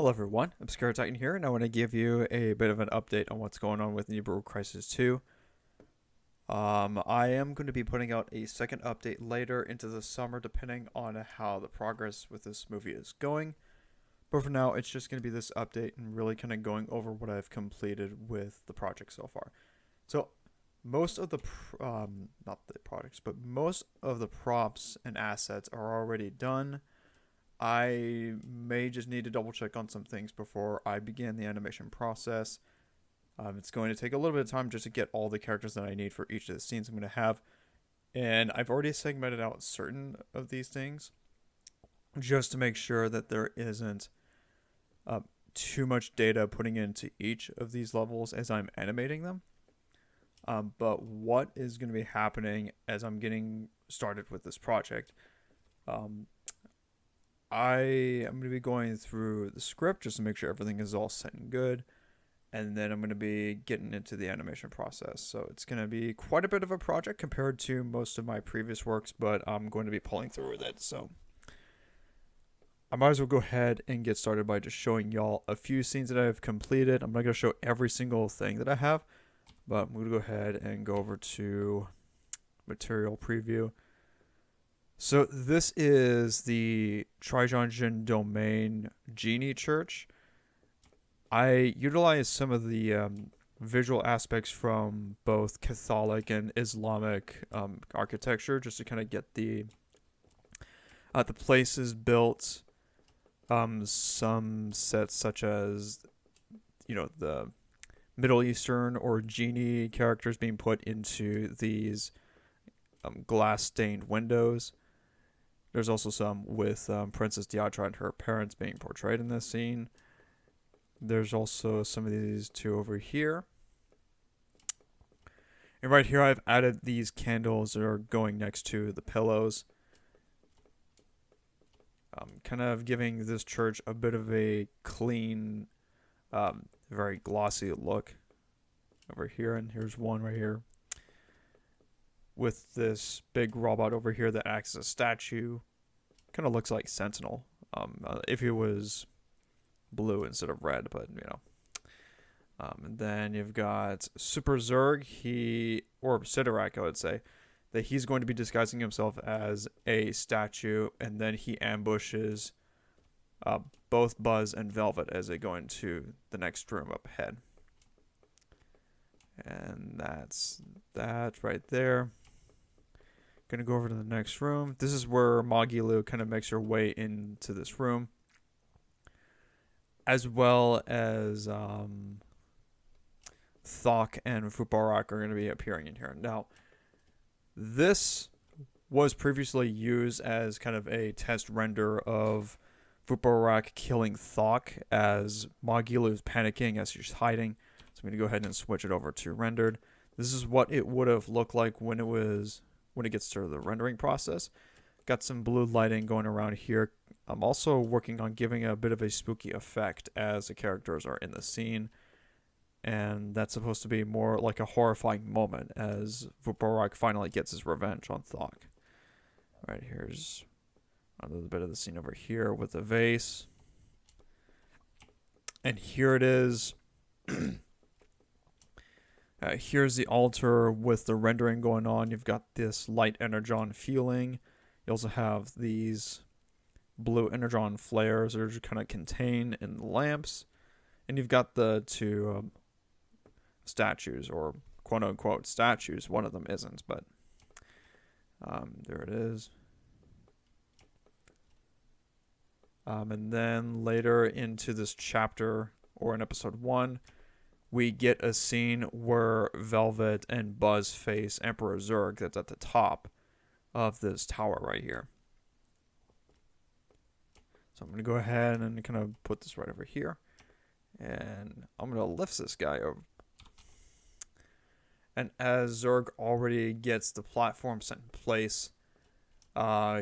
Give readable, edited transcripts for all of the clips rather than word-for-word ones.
Hello everyone, Obscure Titan here, and I want to give you a bit of an update on what's going on with Nibiru Crisis 2. I am going to be putting out a second update later into the summer depending on how the progress with this movie is going. But for now, it's just going to be this update and really kind of going over what I've completed with the project so far. So, most of the, not the projects, but most of the props and assets are already done. I may just need to double check on some things before I begin the animation process. It's going to take a little bit of time just to get all the characters that I need for each of the scenes I'm going to have. And I've already segmented out certain of these things just to make sure that there isn't too much data putting into each of these levels as I'm animating them. But what is going to be happening as I'm getting started with this project? I am going to be going through the script just to make sure everything is all set and good. And then I'm going to be getting into the animation process. So it's going to be quite a bit of a project compared to most of my previous works, but I'm going to be pulling through with it. So I might as well go ahead and get started by just showing y'all a few scenes that I've completed. I'm not going to show every single thing that I have, but I'm going to go ahead and go over to material preview. So this is the Trijonjin Domain Genie Church. I utilized some of the visual aspects from both Catholic and Islamic architecture just to kind of get the places built. Some sets such as, the Middle Eastern or genie characters being put into these glass-stained windows. There's also some with Princess Diatra and her parents being portrayed in this scene. There's also some of these two over here. And right here I've added these candles that are going next to the pillows. Kind of giving this church a bit of a clean, very glossy look over here. And here's one right here with this big robot over here that acts as a statue. Kind of looks like Sentinel. If it was blue instead of red, but and then you've got Super Zerg, or Sidorak, I would say, that he's going to be disguising himself as a statue, and then he ambushes both Buzz and Velvet as they go into the next room up ahead. And that's that right there. Gonna go over to the next room. This is where Magilu kind of makes her way into this room, as well as Thok and Fubarak are going to be appearing in here. Now, this was previously used as kind of a test render of Fubarak killing Thok as Magilu is panicking as she's hiding. So I'm going to go ahead and switch it over to rendered. This is what it would have looked like when it gets to the rendering process. Got some blue lighting going around here. I'm also working on giving a bit of a spooky effect as the characters are in the scene. And that's supposed to be more like a horrifying moment as Vuborak finally gets his revenge on Thok. Right, here's a little bit of the scene over here with the vase. And here it is. Here's the altar with the rendering going on. You've got this light energon feeling. You also have these blue energon flares that are just kind of contained in the lamps. And you've got the two statues, or quote-unquote statues. One of them isn't, but there it is. And then later into this chapter, or in episode 1, we get a scene where Velvet and Buzz face Emperor Zurg that's at the top of this tower right here. So I'm going to go ahead and kind of put this right over here. And I'm going to lift this guy over. And as Zurg already gets the platform set in place,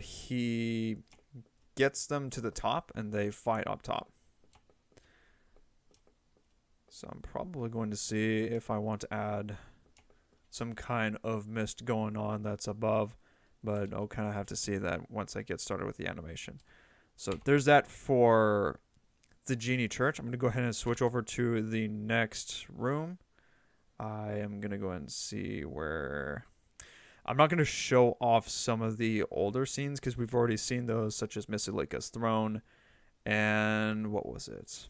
he gets them to the top and they fight up top. So I'm probably going to see if I want to add some kind of mist going on that's above, but I'll kind of have to see that once I get started with the animation. So there's that for the Genie Church. I'm going to go ahead and switch over to the next room. I am going to go ahead and see where... I'm not going to show off some of the older scenes because we've already seen those, such as Missilika's throne and what was it?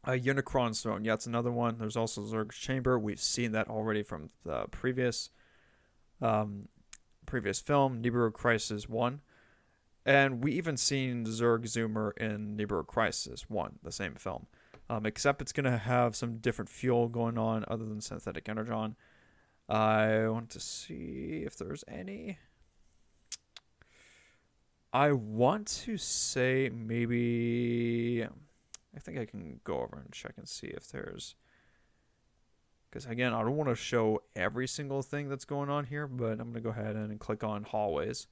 Unicron's throne. Yeah, it's another one. There's also Zerg's chamber. We've seen that already from the previous film, Nibiru Crisis 1. And we even seen Zerg Zoomer in Nibiru Crisis 1, the same film. Except it's going to have some different fuel going on other than synthetic energon. I want to see if there's any. I want to say maybe... I think I can go over and check and see if there's... Because, again, I don't want to show every single thing that's going on here, but I'm going to go ahead and click on hallways.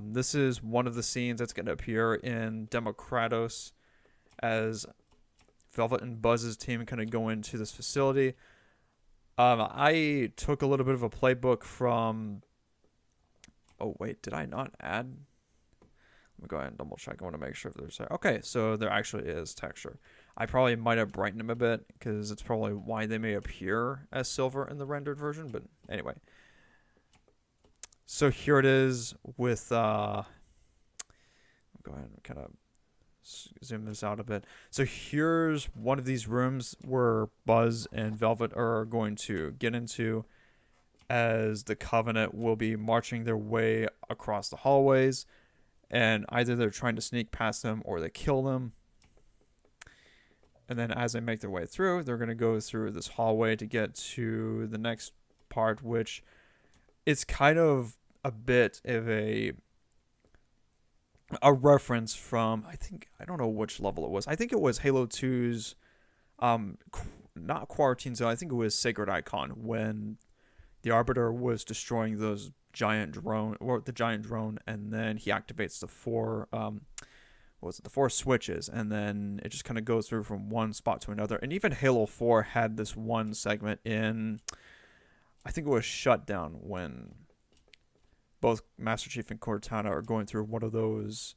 This is one of the scenes that's going to appear in Democratos as Velvet and Buzz's team kind of go into this facility. I took a little bit of a playbook from... Oh, wait, did I not add... Let me go ahead and double check. I want to make sure if there's... Okay, so there actually is texture. I probably might have brightened them a bit because it's probably why they may appear as silver in the rendered version. But anyway. So here it is with... I'll go ahead and kind of zoom this out a bit. So here's one of these rooms where Buzz and Velvet are going to get into as the Covenant will be marching their way across the hallways. And either they're trying to sneak past them or they kill them. And then as they make their way through, they're going to go through this hallway to get to the next part, which is kind of a bit of a reference from, I don't know which level it was. I think it was Halo 2's, not Quarantine Zone, I think it was Sacred Icon, when the Arbiter was destroying those giant drone, and then he activates the four switches, and then it just kind of goes through from one spot to another. And even Halo 4 had this one segment in, I think it was Shutdown, when both Master Chief and Cortana are going through one of those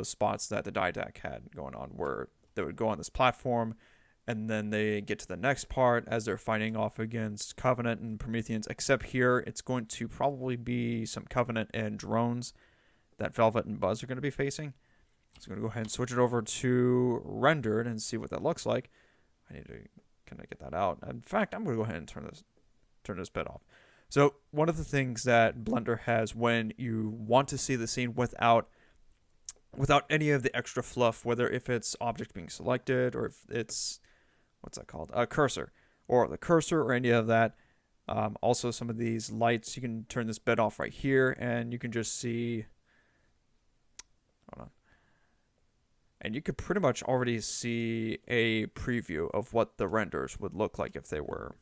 spots that the Didac had going on, where they would go on this platform, and then they get to the next part as they're fighting off against Covenant and Prometheans. Except here, it's going to probably be some Covenant and drones that Velvet and Buzz are going to be facing. So I'm going to go ahead and switch it over to rendered and see what that looks like. I need to kind of get that out. In fact, I'm going to go ahead and turn this bit off. So one of the things that Blender has when you want to see the scene without any of the extra fluff, whether if it's object being selected or if it's, what's that called? A cursor. Or the cursor or any of that. Also some of these lights, you can turn this bit off right here and you can just see... Hold on. And you could pretty much already see a preview of what the renders would look like if they were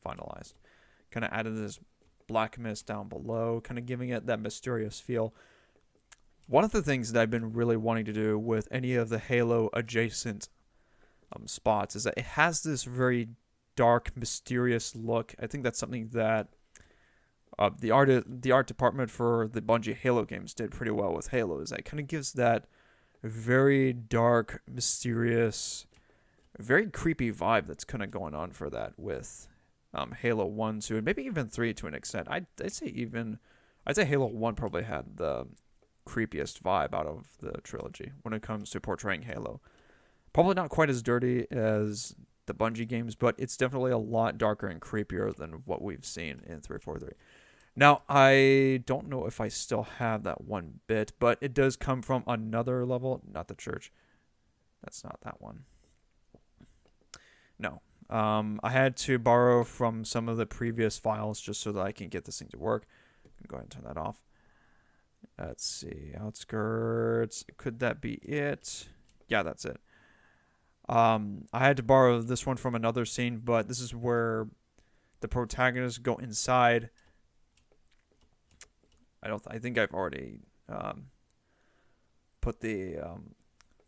finalized. Kind of added this black mist down below, kind of giving it that mysterious feel. One of the things that I've been really wanting to do with any of the Halo adjacent spots is that it has this very dark, mysterious look. I think that's something that the art department for the Bungie Halo games did pretty well with Halo. Is that it kind of gives that very dark, mysterious, very creepy vibe that's kind of going on for that with Halo 1, 2, and maybe even 3 to an extent. I'd say Halo 1 probably had the creepiest vibe out of the trilogy when it comes to portraying Halo. Probably not quite as dirty as the Bungie games, but it's definitely a lot darker and creepier than what we've seen in 343. Now, I don't know if I still have that one bit, but it does come from another level, not the church. That's not that one. No. I had to borrow from some of the previous files just so that I can get this thing to work. I'm going to go ahead and turn that off. Let's see. Outskirts. Could that be it? Yeah, that's it. I had to borrow this one from another scene, but this is where the protagonists go inside. I think I've already put the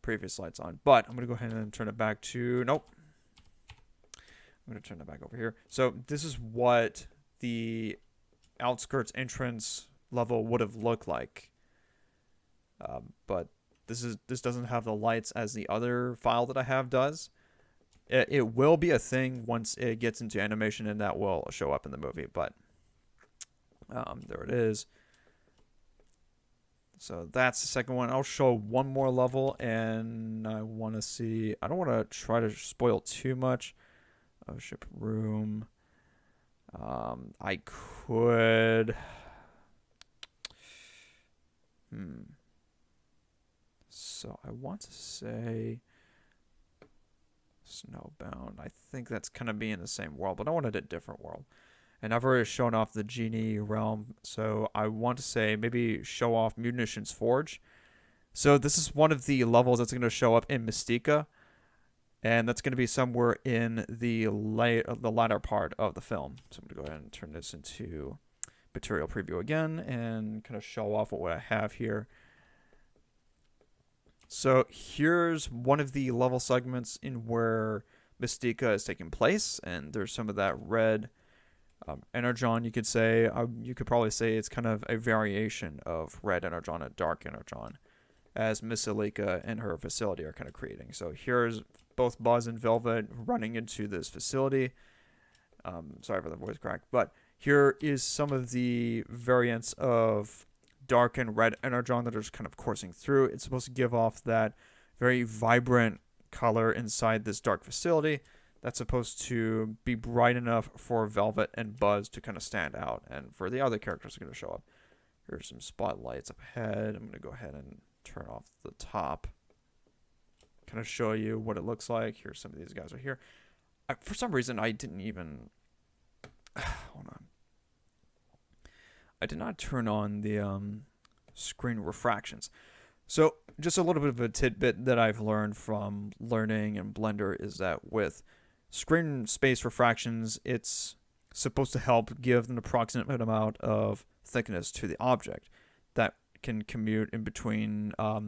previous lights on, but I'm going to go ahead and turn it back to... Nope. I'm going to turn it back over here. So this is what the outskirts entrance level would have looked like. But this doesn't have the lights as the other file that I have does. It will be a thing once it gets into animation, and that will show up in the movie. But there it is. So that's the second one. I'll show one more level, and I want to see. I don't want to try to spoil too much. Oh, ship room. I could. So I want to say Snowbound. I think that's kind of be in the same world, but I wanted a different world. And I've already shown off the Genie realm, so I want to say maybe show off Munitions Forge. So this is one of the levels that's going to show up in Mystica, and that's going to be somewhere in the latter part of the film. So I'm going to go ahead and turn this into material preview again and kind of show off what I have here. So here's one of the level segments in where Mystica is taking place, and there's some of that red Energon, you could say. You could probably say it's kind of a variation of red Energon and dark Energon, as Miss Alika and her facility are kind of creating. So here's both Buzz and Velvet running into this facility. Sorry for the voice crack, but here is some of the variants of dark and red Energon that are just kind of coursing through. It's supposed to give off that very vibrant color inside this dark facility. That's supposed to be bright enough for Velvet and Buzz to kind of stand out, and for the other characters are going to show up. Here's some spotlights up ahead. I'm going to go ahead and turn off the top. Kind of show you what it looks like. Here's some of these guys right here. For some reason, I didn't even... Hold on. I did not turn on the screen refractions. So just a little bit of a tidbit that I've learned from learning in Blender is that with screen space refractions, it's supposed to help give an approximate amount of thickness to the object that can commute in between, I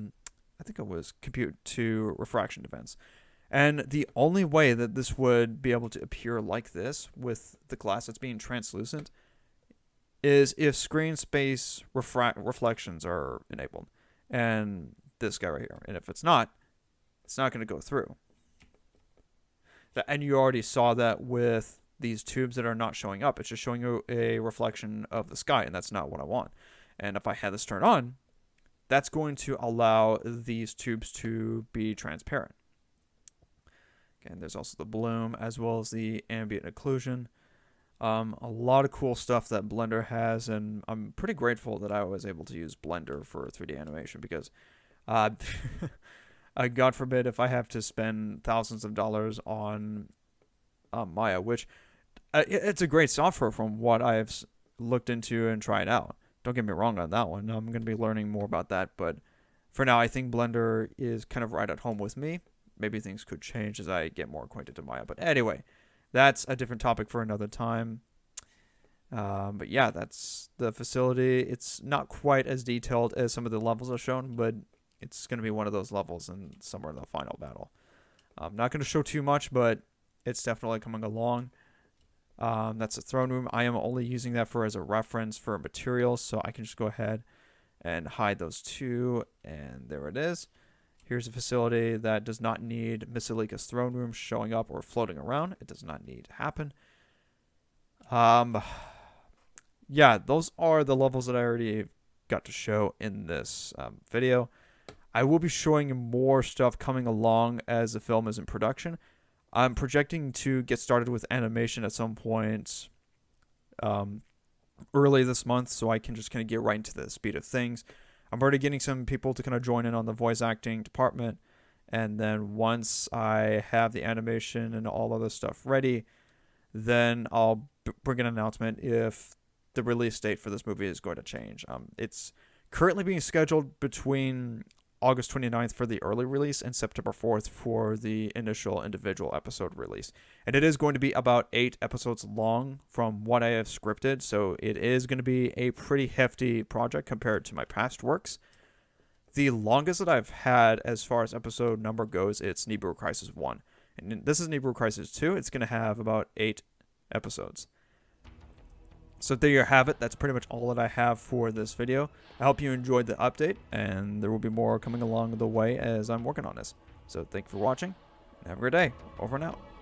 think it was compute to refraction events. And the only way that this would be able to appear like this with the glass that's being translucent is if screen space reflections are enabled. And this guy right here. And if it's not going to go through. And you already saw that with these tubes that are not showing up. It's just showing you a reflection of the sky, and that's not what I want. And if I had this turned on, that's going to allow these tubes to be transparent. And there's also the bloom as well as the ambient occlusion. A lot of cool stuff that Blender has, and I'm pretty grateful that I was able to use Blender for 3D animation because, God forbid, if I have to spend thousands of dollars on Maya, which it's a great software from what I've looked into and tried out. Don't get me wrong on that one. I'm going to be learning more about that, but for now, I think Blender is kind of right at home with me. Maybe things could change as I get more acquainted to Maya, but anyway. That's a different topic for another time. But yeah, that's the facility. It's not quite as detailed as some of the levels are shown, but it's going to be one of those levels and somewhere in the final battle. I'm not going to show too much, but it's definitely coming along. That's the throne room. I am only using that as a reference for materials, so I can just go ahead and hide those two, and there it is. Here's a facility that does not need Miss Alika's throne room showing up or floating around. It does not need to happen. Yeah, those are the levels that I already got to show in this video. I will be showing more stuff coming along as the film is in production. I'm projecting to get started with animation at some point early this month, so I can just kind of get right into the speed of things. I'm already getting some people to kind of join in on the voice acting department. And then once I have the animation and all other stuff ready, then I'll bring an announcement if the release date for this movie is going to change. It's currently being scheduled between August 29th for the early release and September 4th for the initial individual episode release. And it is going to be about 8 episodes long from what I have scripted, so it is going to be a pretty hefty project compared to my past works. The longest that I've had as far as episode number goes, it's Nibiru Crisis 1. And this is Nibiru Crisis 2. It's going to have about 8 episodes. So there you have it. That's pretty much all that I have for this video. I hope you enjoyed the update, and there will be more coming along the way as I'm working on this. So thank you for watching, and have a great day. Over and out.